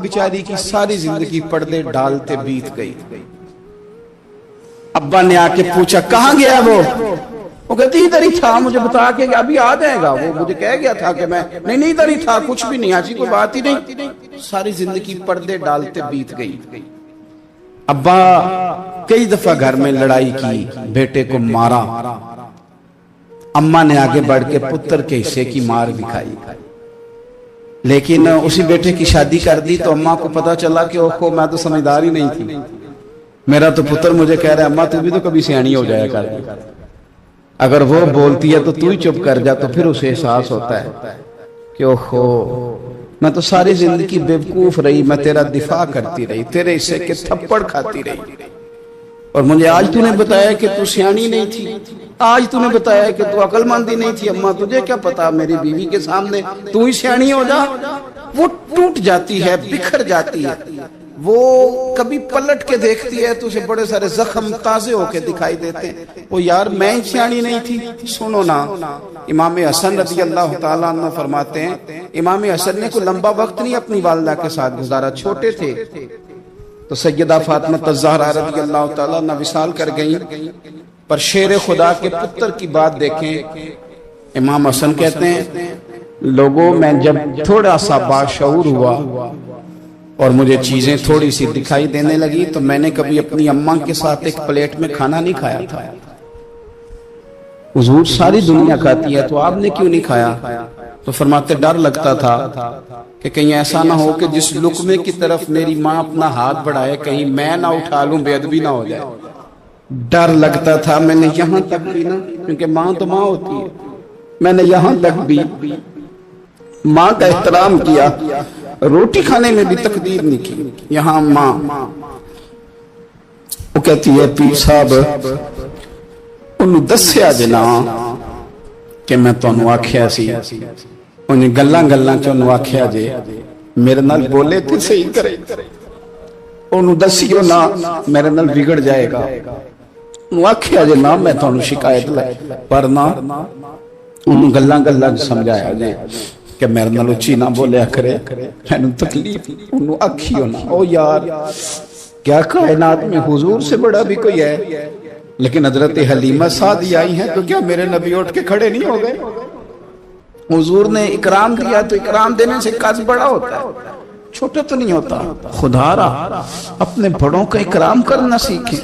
بیچاری کی ساری زندگی پردے ڈالتے بیت گئی. ابا نے آ کے پوچھا کہاں گیا وہ کہتی ادھر ہی تھا, مجھے بتا کے ابھی آ جائے گا. وہ مجھے کہہ گیا تھا کہ میں نہیں ادھر ہی تھا, کچھ بھی نہیں, ایسی کوئی بات ہی نہیں. ساری زندگی پردے ڈالتے بیت گئی. ابا کئی دفعہ گھر میں لڑائی کی, بیٹے کو مارا. اماں نے آگے بڑھ کے پتر کے حصے کی مار بھی کھائی, لیکن اسی بیٹے کی شادی کر دی تو اماں کو پتا چلا کہ اوہو میں تو سمجھدار ہی نہیں تھی, میرا تو پتر مجھے کہہ رہا ہے اماں تو بھی تو کبھی سیانی ہو جایا کر. اگر وہ بولتی ہے تو ہی چپ کر جا, تو پھر اسے احساس ہوتا ہے کہ اوہو میں تو ساری زندگی بیوقوف رہی, میں تیرا دفاع کرتی رہی, تیرے حصے کے تھپڑ کھاتی رہی, اور مجھے آج تو نے بتایا کہ تو سیانی نہیں تھی, آج تو نے بتایا کہ تو عقل مندی نہیں تھی. اماں تجھے کیا پتا, میری بیوی کے سامنے تو ہی سیانی ہو جا. وہ ٹوٹ جاتی ہے, بکھر جاتی ہے. وہ کبھی پلٹ کے دیکھتی ہے تو اسے بڑے سارے زخم تازے ہو کے دکھائی دیتے ہیں. وہ یار میں ہی سیانی نہیں تھی. سنو نا, امام حسن رضی اللہ تعالیٰ عنہ فرماتے ہیں, امام حسن نے کوئی لمبا وقت نہیں اپنی والدہ کے ساتھ گزارا, چھوٹے تھے تو سیدہ فاطمہ الزہرا رضی اللہ تعالیٰ عنہ وصال کر گئیں. پر شیر خدا کے پتر کی بات دیکھیں, امام حسن کہتے ہیں لوگوں میں جب تھوڑا سا باشعور ہوا اور مجھے چیزیں تھوڑی سی دکھائی دینے لگی تو میں نے کبھی اپنی اماں کے ساتھ ایک پلیٹ میں کھانا نہیں کھایا تھا. حضور ساری دنیا کھاتی ہے تو آپ نے کیوں نہیں کھایا؟ تو فرماتے ڈر لگتا تھا کہ کہیں ایسا نہ ہو کہ جس لقمے کی طرف میری ماں اپنا ہاتھ بڑھائے کہیں میں نہ اٹھا لوں, بے ادبی نہ ہو جائے. ڈر لگتا تھا. میں نے یہاں تک بھی نا, کیونکہ ماں تو ماں ہوتی ہے, میں نے یہاں تک بھی ماں کا احترام کیا, روٹی کھانے میں بھی تقدیر نہیں کی. یہاں ماں وہ کہتی ہے پیر صاحب انہوں دسیا جنا کہ میں تو انہوں آکھیا سی, انہیں گلاں چونوں آکھیا جے میرے نال بولے تو صحیح کرے, انہوں دسیو نا میرے نال بگڑ جائے گا. انہوں آکھیا جے نا میں تو انہوں شکایت لائے, پر نا انہوں گلاں سمجھایا جے کہ میرے نال اچھی نہ بولیا کرے, میں تکلیف. انہوں آکھیو نا او یار کیا کائنات میں حضور سے بڑا بھی کوئی ہے, لیکن حضرت حلیمہ سعدی آئی ہیں تو کیا میرے نبی اٹھ کے کھڑے نہیں ہو گئے؟ حضور نے اکرام دیا تو اکرام دینے سے قد بڑا ہوتا ہے, چھوٹا تو نہیں ہوتا. خدا را اپنے بڑوں کا اکرام کرنا سیکھیں.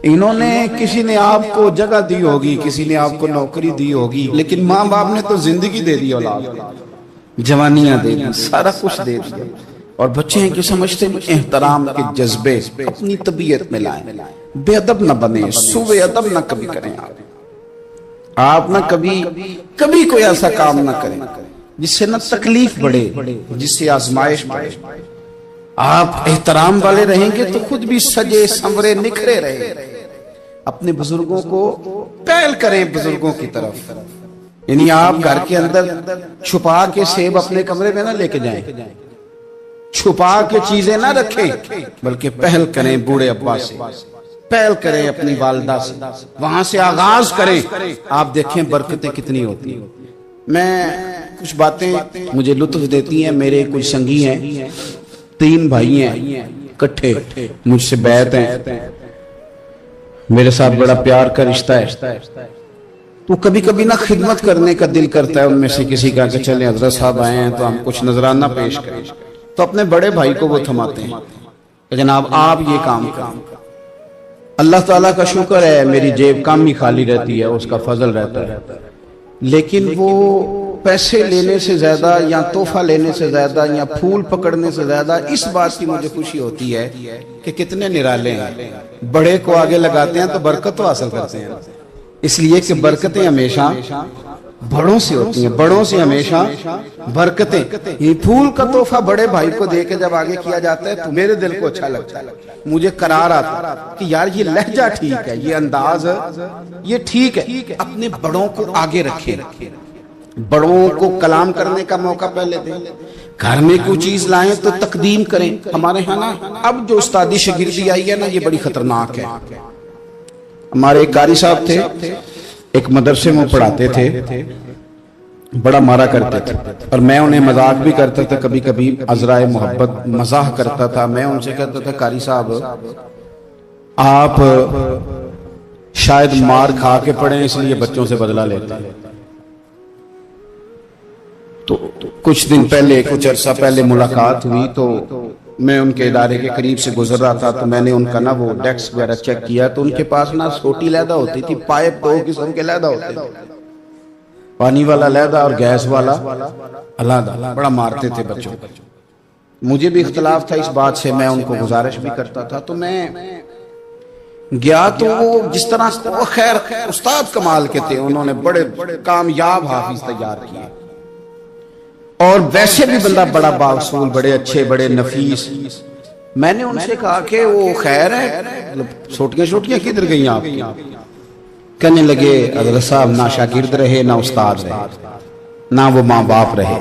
انہوں نے کسی نے آپ کو جگہ دی ہوگی, کسی نے آپ کو نوکری دی ہوگی, لیکن ماں باپ نے تو زندگی دے دی, اولاد جوانیاں دے دی, سارا کچھ دے دیا. اور بچے ہیں کہ سمجھتے ہیں احترام کے جذبے اپنی طبیعت میں لائیں, بے ادب نہ بنے, سوء ادب نہ کبھی کریں. آپ نہ کبھی کوئی ایسا کام نہ کریں جس سے نہ تکلیف بڑھے, جس سے آزمائش بڑھے. آپ احترام والے رہیں گے تو خود بھی سجے سنورے نکھرے رہے. اپنے بزرگوں کو پہل کریں بزرگوں کی طرف, یعنی آپ گھر کے اندر چھپا کے سیب اپنے کمرے میں نہ لے کے جائیں, چھپا کے چیزیں نہ رکھیں, بلکہ پہل کریں بوڑھے ابا سے, پہل کریں اپنی والدہ سے, وہاں سے آغاز کریں. آپ دیکھیں برکتیں کتنی ہوتی ہیں. میں کچھ باتیں مجھے لطف دیتی ہیں. میرے کچھ سنگی ہیں, 3 بھائی ہیں کٹھے, مجھ سے بیعت ہیں, میرے ساتھ بڑا پیار کا رشتہ ہے. تو کبھی کبھی نہ خدمت کرنے کا دل کرتا ہے ان میں سے کسی کا کہ چلیں حضرت صاحب آئے ہیں تو ہم کچھ نذرانہ پیش کریں. تو اپنے بڑے بھائی کو وہ تھماتے ہیں کہ جناب آپ یہ کام کریں. اللہ تعالیٰ کا شکر ہے میری جیب کام ہی خالی رہتی ہے, اس کا فضل رہتا ہے, لیکن وہ پیسے لینے سے زیادہ یا تحفہ لینے سے زیادہ یا پھول پکڑنے سے زیادہ اس بات کی مجھے خوشی ہوتی ہے کہ کتنے نرالے ہیں, بڑے کو آگے لگاتے ہیں تو برکت تو حاصل کرتے ہیں. اس لیے کہ برکتیں ہمیشہ بڑوں سے ہوتی ہیں, بڑوں سے ہمیشہ برکتیں. یہ پھول کا تحفہ بڑے بھائی کو دے کے جب آگے کیا جاتا ہے تو میرے دل کو اچھا لگتا ہے, مجھے قرار آتا کہ یار یہ لہجہ ٹھیک ہے, یہ انداز یہ ٹھیک ہے. اپنے بڑوں کو آگے رکھیں, بڑوں کو کلام کرنے کا موقع پہلے دیں. گھر میں کوئی چیز لائیں تو تقدیم کریں. ہمارے ہاں نا اب جو استادی شاگردی آئی ہے نا یہ بڑی خطرناک ہے. ہمارے ایک قاری صاحب تھے, ایک مدرسے میں پڑھاتے تھے, بڑا مارا کرتے تھے، اور میں انہیں مذاق بھی کرتا تھا، کبھی کبھی عذرائے محبت مزاح کرتا تھا۔ میں ان سے کہتا تھا قاری صاحب آپ شاید مار کھا کے پڑے اس لیے بچوں سے بدلہ لیتے ہیں۔ تو کچھ دن پہلے، کچھ عرصہ پہلے ملاقات ہوئی تو میں ان کے ادارے کے قریب سے گزر رہا تھا، تو میں نے ان کا نا وہ ڈیسک وغیرہ چیک کیا تو ان کے پاس نا چھوٹی علیحدہ ہوتی تھی، پائپ دو قسم کے علیحدہ ہوتے تھے، پانی والا علیحدہ اور گیس والا علیحدہ، بڑا مارتے تھے بچوں کو۔ مجھے بھی اختلاف تھا اس بات سے، میں ان کو گزارش بھی کرتا تھا۔ تو میں گیا تو وہ جس طرح وہ خیر استاد کمال کے تھے، انہوں نے بڑے کامیاب حافظ تیار کیے، اور ویسے بھی بندہ بڑا بااصول، بڑے اچھے، بڑے نفیس۔ میں نے ان سے کہا کہ وہ خیر ہے، چھوٹیاں چھوٹیاں کدھر گئیں آپ کی؟ کہنے لگے حضرت صاحب نہ شاگرد رہے، نہ استاد رہے، نہ وہ ماں باپ رہے۔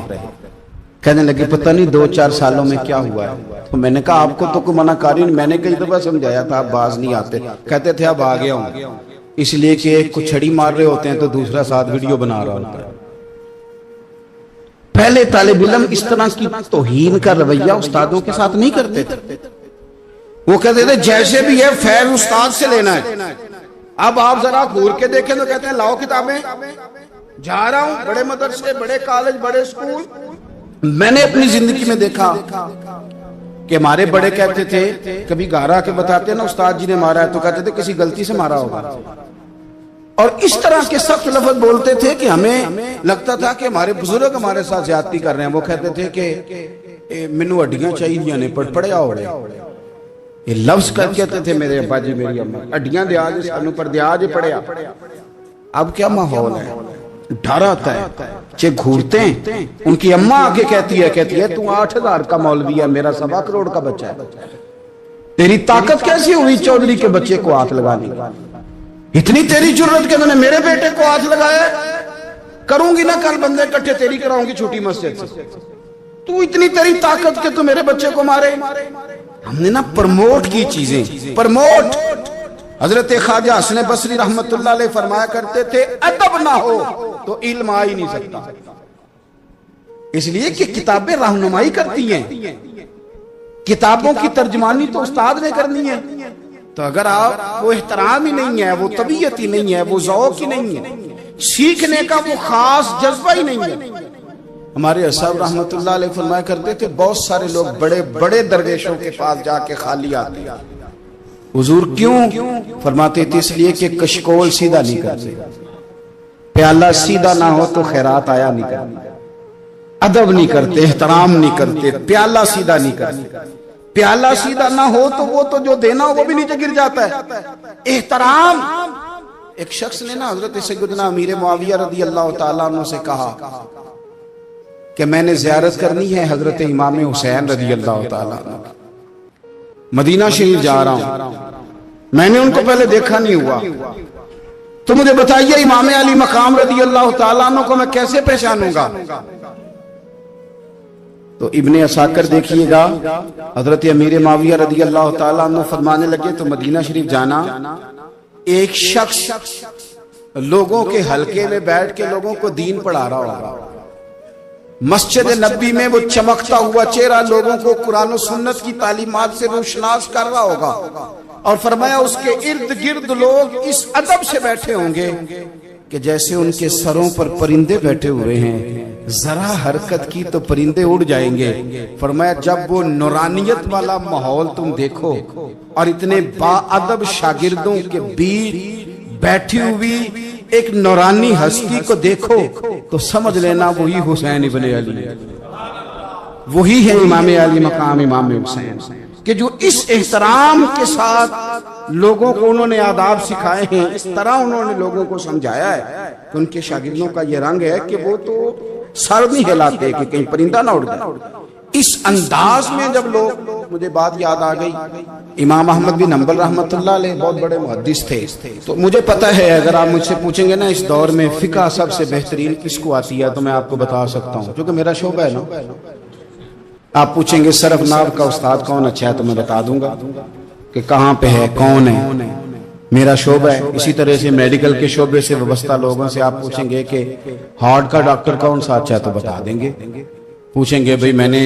کہنے لگے پتہ نہیں 2-4 سالوں میں کیا ہوا ہے۔ تو میں نے کہا آپ کو تو کوئی منع کاری نہیں، میں نے کئی دفعہ سمجھایا تھا آپ باز نہیں آتے۔ کہتے تھے اب آ گیا ہوں، اس لیے کہ ایک کو چھڑی مار رہے ہوتے ہیں تو دوسرا ساتھ ویڈیو بنا رہا ہوتا ہے۔ پہلے طالب علم اس طرح کی توہین کا رویہ استادوں کے ساتھ نہیں کرتے تھے، وہ کہتے تھے جیسے بھی ہے فیض استاد سے لینا ہے۔ اب آپ ذرا گھور کے دیکھیں تو کہتے ہیں لاؤ کتابیں، جا رہا ہوں بڑے مدرسے، بڑے کالج، بڑے اسکول۔ میں نے اپنی زندگی میں دیکھا کہ ہمارے بڑے کہتے تھے، کبھی گھر کے بتاتے نا استاد جی نے مارا ہے تو کہتے تھے کسی غلطی سے مارا ہوگا، اور اس طرح کے سخت لفظ بولتے تھے کہ ہمیں لگتا تھا کہ ہمارے بزرگ ہمارے ساتھ زیادتی کر رہے ہیں۔ وہ کہتے تھے کہ مینوں ہڈیاں چاہیے نے پڑیا ہو رہے، یہ لفظ کہتے تھے میرے ابا جی میری اماں، ہڈیاں دیا جی سانوں پر دیا جی پڑیا۔ اب کیا ماحول ہے، ڈر آتا ہے، چے گھورتے ہیں۔ ان کی اماں آگے کہتی ہے تو 8,000 کا مولوی ہے، میرا 1.25 کروڑ کا بچہ ہے، تیری طاقت کیسی ہوئی چودھری کے بچے کو ہاتھ لگانے؟ اتنی تیری جرت کہ میں نے میرے بیٹے کو ہاتھ لگایا، کروں گی نا کل بندے کٹھے تیری کراؤں گی چھوٹی مسجد سے، تو اتنی تیری طاقت کہ تو میرے بچے کو مارے۔ ہم نے نا پرموٹ کی چیزیں، پرموٹ۔ حضرت خواجہ حسن بصری رحمت اللہ علیہ فرمایا کرتے تھے ادب نہ ہو تو علم آ ہی نہیں سکتا، اس لیے کہ کتابیں رہنمائی کرتی ہیں، کتابوں کی ترجمانی تو استاد نے کرنی ہے۔ تو اگر آپ وہ احترام ہی نہیں ہے، وہ طبیعت ہی نہیں ہے، وہ ذوق ہی نہیں ہے، سیکھنے کا وہ خاص جذبہ ہی نہیں ہے۔ ہمارے اصحاب رحمت اللہ علیہ فرمایا کرتے تھے بہت سارے لوگ بڑے بڑے درویشوں کے پاس جا کے خالی آتے، حضور کیوں؟ فرماتے تھے اس لیے کہ کشکول سیدھا نہیں کرتے، پیالہ سیدھا نہ ہو تو خیرات آیا نہیں کرتے، ادب نہیں کرتے، احترام نہیں کرتے، پیالہ سیدھا نہیں کرتے۔ پیالہ سیدھا نہ ہو تو وہ تو جو دینا ہو وہ بھی نیچے گر جاتا ہے۔ احترام۔ ایک شخص نے نا حضرت سیدنا امیر معاویہ رضی اللہ تعالیٰ عنہ سے کہا کہ میں نے زیارت کرنی ہے حضرت امام حسین رضی اللہ تعالیٰ عنہ، مدینہ شریف جا رہا ہوں، میں نے ان کو پہلے دیکھا نہیں ہوا، تو مجھے بتائیے امام علی مقام رضی اللہ تعالیٰ عنہ کو میں کیسے پہچانوں گا؟ تو ابن عساکر دیکھیے گا حضرت امیر معاویہ رضی اللہ تعالیٰ عنہ فرمانے لگے تو مدینہ شریف جانا، ایک شخص لوگوں کے حلقے میں بیٹھ کے لوگوں کو دین پڑھا رہا ہوگا، مسجد نبی میں وہ چمکتا ہوا چہرہ لوگوں کو قرآن و سنت کی تعلیمات سے روشناس کر رہا ہوگا، اور فرمایا اس کے ارد گرد لوگ اس ادب سے بیٹھے ہوں گے کہ جیسے ان کے سروں پر پرندے بیٹھے ہوئے ہیں، ذرا حرکت کی تو پرندے اڑ جائیں گے۔ فرمایا جب وہ نورانیت والا ماحول تم دیکھو اور اتنے با ادب شاگردوں کے بیچ بیٹھی ہوئی ایک نورانی ہستی کو دیکھو تو سمجھ لینا وہی حسین ابن علی، وہی ہے امام علی مقام امام حسین، کہ جو اس احترام کے ساتھ لوگوں کو انہوں نے آداب سکھائے ہیں، اس طرح انہوں نے لوگوں کو سمجھایا ہے کہ ان کے شاگردوں کا یہ رنگ ہے کہ وہ تو سر نہیں ہلاتے کہ کہیں پرندہ نہ اڑ جائے۔ اس انداز میں جب لوگ، مجھے بات یاد آ گئی، امام احمد بن حنبل رحمت اللہ علیہ بہت بڑے محدث تھے، تو مجھے پتہ ہے اگر آپ مجھ سے پوچھیں گے نا اس دور میں فقہ سب سے بہترین کس کو آتی ہے تو میں آپ کو بتا سکتا ہوں، کیونکہ میرا شعبہ ہے نا۔ آپ پوچھیں گے صرف ناو کا استاد کون اچھا ہے تو میں بتا دوں گا کہ کہاں پہ ہے، کون ہے، میرا شعبہ ہے. اسی طرح سے میڈیکل کے شعبے سے وابستہ لوگوں سے آپ پوچھیں گے کہ ہارٹ کا ڈاکٹر کون سا اچھا ہے تو بتا دیں گے. پوچھیں گے بھئی میں نے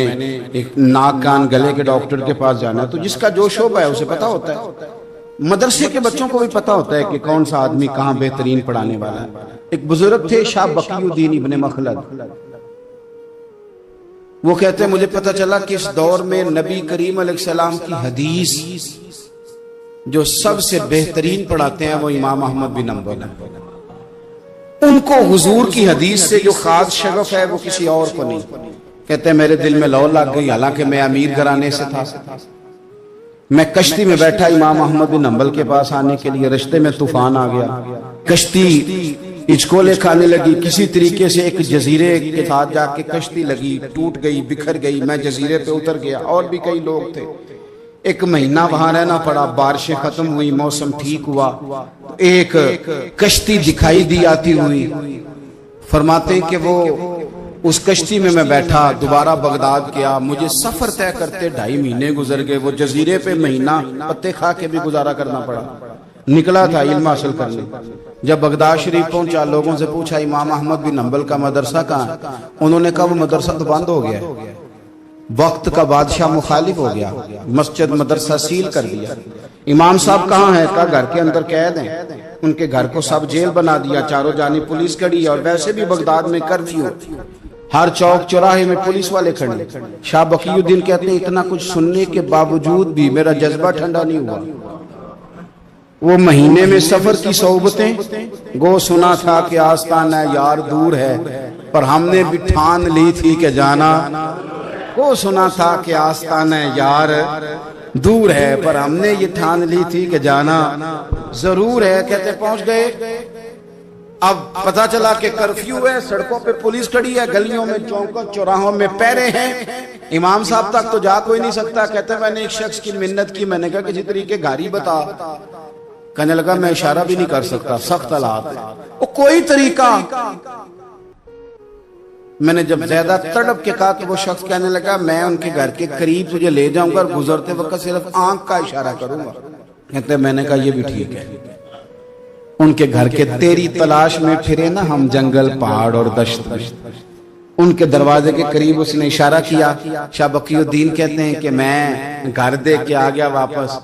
ایک ناک کان گلے کے ڈاکٹر کے پاس جانا ہے، تو جس کا جو شعبہ ہے اسے پتا ہوتا ہے. مدرسے کے بچوں کو بھی پتا ہوتا ہے کہ کون سا آدمی کہاں بہترین پڑھانے والا ہے. ایک بزرگ تھے شاہ بقی الدین ابن مخلد، وہ کہتے ہیں مجھے پتا چلا کہ اس دور میں نبی کریم علیہ السلام کی حدیث جو سب سے بہترین پڑھاتے ہیں وہ امام احمد بن حنبل ہیں. ان کو حضور کی حدیث سے جو خاص شغف ہے وہ کسی اور کو نہیں. کہتے ہیں میرے دل میں لو لگ گئی، حالانکہ میں امیر گھرانے سے تھا. میں کشتی میں بیٹھا امام احمد بن حنبل کے پاس آنے کے لیے، رشتے میں طوفان آ گیا، کشتی اچکولے کھانے لگی. کسی طریقے سے ایک جزیرے کے ساتھ جا کے کشتی لگی، ٹوٹ گئی، بکھر گئی. میں جزیرے پہ اتر گیا، اور بھی کئی لوگ تھے. ایک مہینہ وہاں رہنا پڑا. بارشیں ختم ہوئی، موسم ٹھیک ہوا، ایک کشتی دکھائی دی آتی ہوئی. فرماتے ہیں کہ وہ اس کشتی میں بیٹھا، دوبارہ بغداد گیا. مجھے سفر طے کرتے 2.5 مہینے گزر گئے. وہ جزیرے پہ مہینہ پتے کھا کے بھی گزارا کرنا پڑا. نکلا تھا علم حاصل کرنے. جب بغداد شریف پہنچا، لوگوں سے پوچھا امام احمد بن حنبل کا مدرسہ کہاں ہے؟ انہوں نے کہا وہ مدرسہ تو بند ہو گیا ہے، وقت کا بادشاہ مخالف ہو گیا، مسجد مدرسہ سیل کر دیا. امام صاحب کہاں ہیں؟ کہا گھر کے اندر قید ہیں. ان کے گھر کو سب جیل بنا دیا، چاروں جانب پولیس کھڑی ہے. اور ویسے بھی بغداد میں کرفیو، ہر چوک چوراہے میں پولیس والے کھڑے. شاہ بقی الدین کہتے ہیں اتنا کچھ سننے کے باوجود بھی میرا جذبہ ٹھنڈا نہیں ہوا. وہ مہینے میں سفر کی صحبتیں، گو سنا تھا کہ آستانہ یار دور ہے، پر ہم نے بھی ٹھان لی تھی کہ جانا. وہ سنا تھا کہ آستانہ یار دور ہے، پر ہم نے یہ ٹھان لی تھی کہ جانا ضرور ہے. کہتے پہنچ گئے. اب پتا چلا کہ کرفیو ہے، سڑکوں پہ پولیس کھڑی ہے، گلیوں میں چوکوں چوراہوں میں پہرے ہیں. امام صاحب تک تو جا کوئی نہیں سکتا. کہتے میں نے ایک شخص کی منت کی، میں نے کہا کسی طریقے گاڑی بتا. کہنے لگا میں اشارہ بھی نہیں کر سکتا، سخت حالات. وہ کوئی طریقہ. میں نے جب زیادہ تڑپ کے کہا کہ وہ شخص کہنے لگا میں ان کے گھر کے قریب تجھے لے جاؤں گا اور گزرتے وقت صرف آنکھ کا اشارہ کروں گا. کہتے میں نے کہا یہ بھی ٹھیک ہے. ان کے گھر کے تیری تلاش میں پھرے نا ہم جنگل پہاڑ اور دشت. ان کے دروازے کے قریب اس نے اشارہ کیا. شاہ بقی الدین کہتے ہیں کہ میں گھر دے کے آ گیا واپس.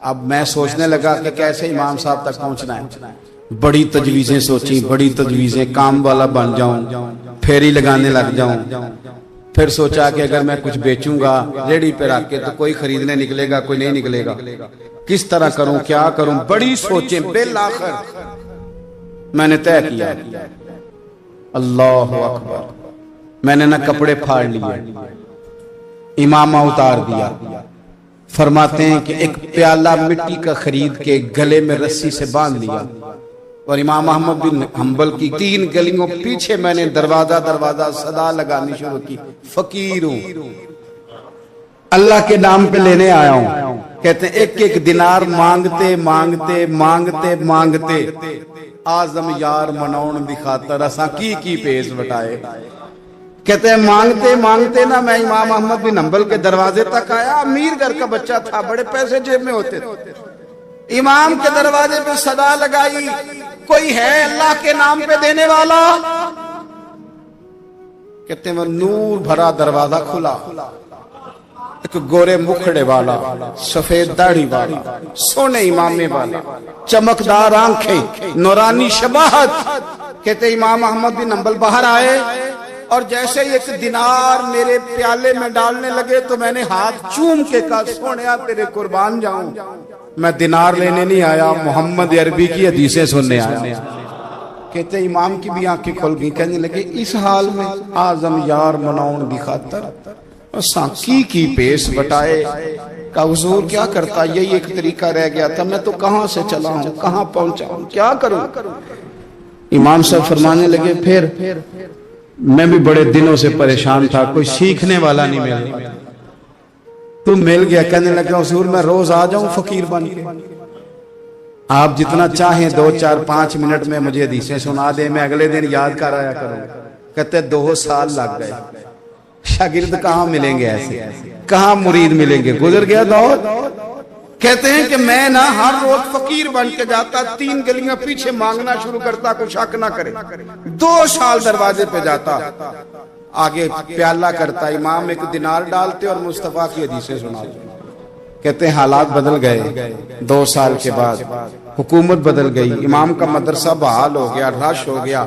اب میں سوچنے لگا کہ کیسے امام صاحب تک پہنچنا ہے. بڑی تجویزیں سوچیں، بڑی تجویزیں، کام والا بن جاؤں، پھیری لگانے لگ جاؤں. پھر سوچا کہ اگر میں کچھ بیچوں گا ریڑھی پہ رکھ کے تو کوئی خریدنے نکلے گا، کوئی نہیں نکلے گا. کس طرح کروں، کیا کروں، بڑی سوچیں. بالآخر میں نے طے کیا. اللہ اکبر. میں نے نہ کپڑے پھاڑ لیے، امامہ اتار دیا. فرماتے ہیں کہ ایک پیالہ مٹی کا خرید کے گلے میں رسی سے باندھ لیا، اور امام احمد بن حنبل کی 3 گلیوں پیچھے میں نے دروازہ دروازہ صدا لگانی شروع کی. فقیر ہوں، اللہ کے نام پہ لینے آیا ہوں. کہتے ہیں ایک ایک دینار مانگتے مانگتے مانگتے مانگتے آزم یار منون دی خاطر اساں کی پیس وٹائے. کہتے ہیں مانگتے مانگتے نا میں امام احمد بن حنبل کے دروازے تک آیا. امیر گھر کا بچہ تھا، بڑے پیسے جیب میں ہوتے تھے. امام کے دروازے پہ صدا لگائی، کوئی ہے اللہ کے نام پہ دینے والا؟ کہتے ہیں وہ نور بھرا دروازہ کھلا. ایک گورے مکھڑے والا، سفید داڑھی والا، سونے امامے والا، چمکدار آنکھیں، نورانی شباہت. کہتے امام احمد بن حنبل باہر آئے اور جیسے ایک دینار میرے پیالے میں ڈالنے لگے تو میں نے ہاتھ چوم کے کہا سونیا تیرے قربان جاؤں، میں دینار لینے نہیں آیا، محمد عربی کی حدیثیں سننے آیا. کہتے امام کی بھی آنکھیں کھل گئی. کہنے لگے اس حال میں آزم یار منون دی خاطر سانکی کی پیس بٹائے. کہا حضور کیا کرتا، یہی ایک طریقہ رہ گیا تھا، میں تو کہاں سے چلا ہوں، کہاں پہنچا ہوں، کیا کروں. امام صاحب فرمانے لگے پھر میں بھی بڑے دنوں سے پریشان تھا، کوئی سیکھنے والا نہیں ملا، تم مل گیا. کہنے لگا حضور میں روز آ جاؤں فقیر بن کے، آپ جتنا چاہیں 2 4 5 منٹ میں مجھے حدیثیں سنا دیں، میں اگلے دن یاد کر آیا کروں. کہتے 2 سال لگ گئے. شاگرد کہاں ملیں گے ایسے، کہاں مرید ملیں گے. گزر گیا دور. کہتے ہیں کہ میں نہ ہر روز فقیر بن کے جاتا، 3 گلیاں پیچھے مانگنا شروع کرتا، کوئی شک نہ کرے۔ 2 سال دروازے پہ جاتا، آگے پیالہ کرتا، امام 1 دینار ڈالتے اور مصطفیٰ کی حدیثیں سناتے۔ کہتے ہیں حالات بدل گئے، 2 سال کے بعد حکومت بدل گئی، امام کا مدرسہ بحال ہو گیا، رش ہو گیا۔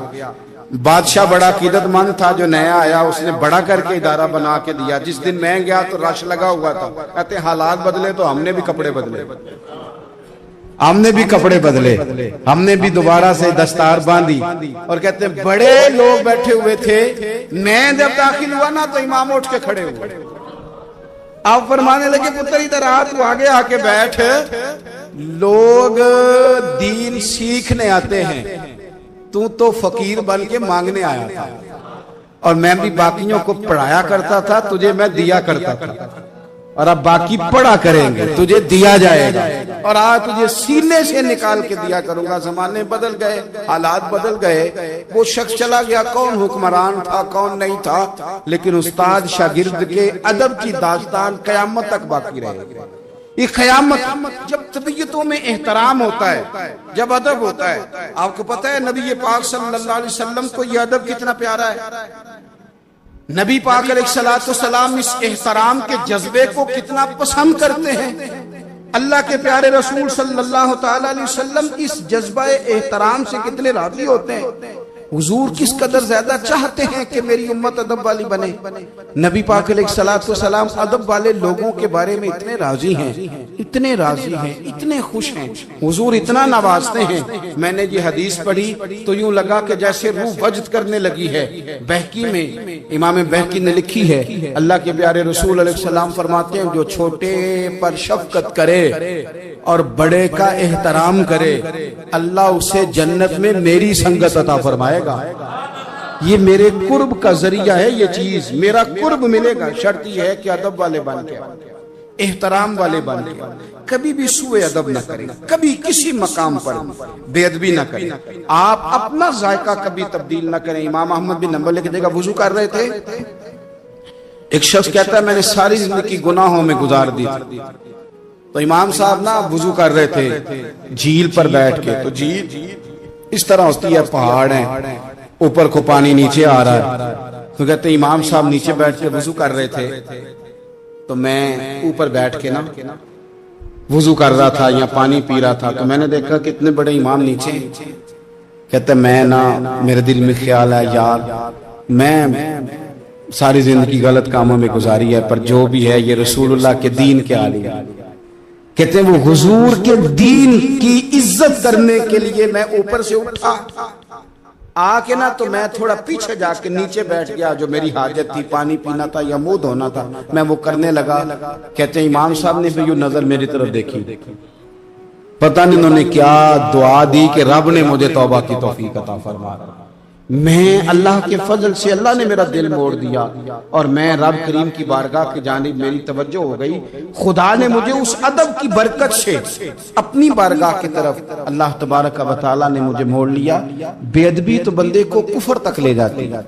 بادشاہ بڑا عقیدت مند تھا، جو نیا آیا اس نے بڑا کر کے ادارہ بنا کے دیا۔ جس دن میں گیا تو رش لگا ہوا تھا۔ کہتے ہیں حالات بدلے تو ہم نے بھی کپڑے بدلے، ہم نے بھی کپڑے بدلے، ہم نے بھی دوبارہ سے دستار باندھی۔ اور کہتے ہیں بڑے لوگ بیٹھے ہوئے تھے، میں جب داخل ہوا نا تو امام اٹھ کے کھڑے ہوئے۔ آپ فرمانے لگے پتر ادھر آ، تو آگے آ کے بیٹھ، لوگ دین سیکھنے آتے ہیں، تو فقیر بن کے مانگنے آیا تھا، اور میں بھی باقیوں کو پڑھایا کرتا تھا، تجھے میں دیا کرتا تھا، اور اب باقی پڑھا کریں گے، تجھے دیا جائے گا، اور آج تجھے سینے سے نکال کے دیا کروں گا۔ زمانے بدل گئے، حالات بدل گئے، وہ شخص چلا گیا، کون حکمران تھا کون نہیں تھا، لیکن استاد شاگرد کے ادب کی داستان قیامت تک باقی رہے گی۔ یہ قیامت، جب طبیعتوں میں احترام ہوتا ہے، جب ادب ہوتا ہے۔ آپ کو پتہ ہے نبی پاک صلی اللہ علیہ وسلم کو یہ ادب کتنا پیارا ہے؟ نبی پاک علیہ السلام اس احترام کے جذبے کو کتنا پسند کرتے ہیں۔ اللہ کے پیارے رسول صلی اللہ تعالی علیہ وسلم اس جذبہ احترام سے کتنے راضی ہوتے ہیں۔ حضور کس قدر زیادہ چاہتے ہیں کہ میری امت ادب والی بنے۔ نبی پاک علیہ السلام ادب والے لوگوں کے بارے میں اتنے راضی ہیں، اتنے راضی ہیں، اتنے خوش ہیں، حضور اتنا نوازتے ہیں۔ میں نے یہ حدیث پڑھی تو یوں لگا کہ جیسے روح وجد کرنے لگی ہے۔ بہقی میں امام بہقی نے لکھی ہے، اللہ کے پیارے رسول علیہ السلام فرماتے ہیں جو چھوٹے پر شفقت کرے اور بڑے کا احترام کرے، اللہ اسے جنت میں میری سنگت عطا فرمائے گا۔ یہ میرے قرب کا ذریعہ ہے، یہ چیز میرا قرب ملے گا۔ شرط یہ ہے کہ ادب والے بن کے، احترام والے بن کے، کبھی بھی سوء ادب نہ کریں، کبھی کسی مقام پر بے ادبی نہ کریں، آپ اپنا ذائقہ کبھی تبدیل نہ کریں۔ امام احمد بن حنبل ایک جگہ وضو کر رہے تھے، ایک شخص کہتا ہے میں نے ساری زندگی گناہوں میں گزار دی تھی۔ تو امام صاحب نا وضو کر رہے تھے جھیل پر بیٹھ کے، تو جھیل اس طرح ہوتی ہے، پہاڑ ہیں، اوپر کو پانی نیچے آ رہا ہے۔ تو کہتے ہیں امام صاحب نیچے بیٹھ کے وضو کر رہے تھے، تو میں اوپر بیٹھ کے نا وضو کر رہا تھا یا پانی پی رہا تھا، تو میں نے دیکھا کہ اتنے بڑے امام نیچے۔ کہتے ہیں میں نا میرے دل میں خیال ہے یار میں ساری زندگی غلط کاموں میں گزاری ہے، پر جو بھی ہے یہ رسول اللہ کے دین کے عالی ہے۔ کہتے ہیں وہ حضور کے دین کی عزت کرنے کے لیے میں اوپر سے اٹھا، آ کے نا تو میں تھوڑا پیچھے جا کے نیچے بیٹھ گیا، جو میری حاجت تھی، پانی پینا تھا یا منہ دھونا تھا، میں وہ کرنے لگا۔ کہتے ہیں امام صاحب نے بھی یوں نظر میری طرف دیکھی، پتہ نہیں انہوں نے کیا دعا دی کہ رب نے مجھے توبہ کی توفیق عطا فرما۔ میں اللہ کے فضل سے اللہ نے میرا دل موڑ دیا، اور میں رب کریم کی بارگاہ کی جانب میری توجہ ہو گئی۔ خدا نے مجھے اس ادب کی برکت سے اپنی بارگاہ کی طرف اللہ تبارک و تعالی نے مجھے موڑ لیا۔ بے ادبی تو بندے کو کفر تک لے جاتی ہے۔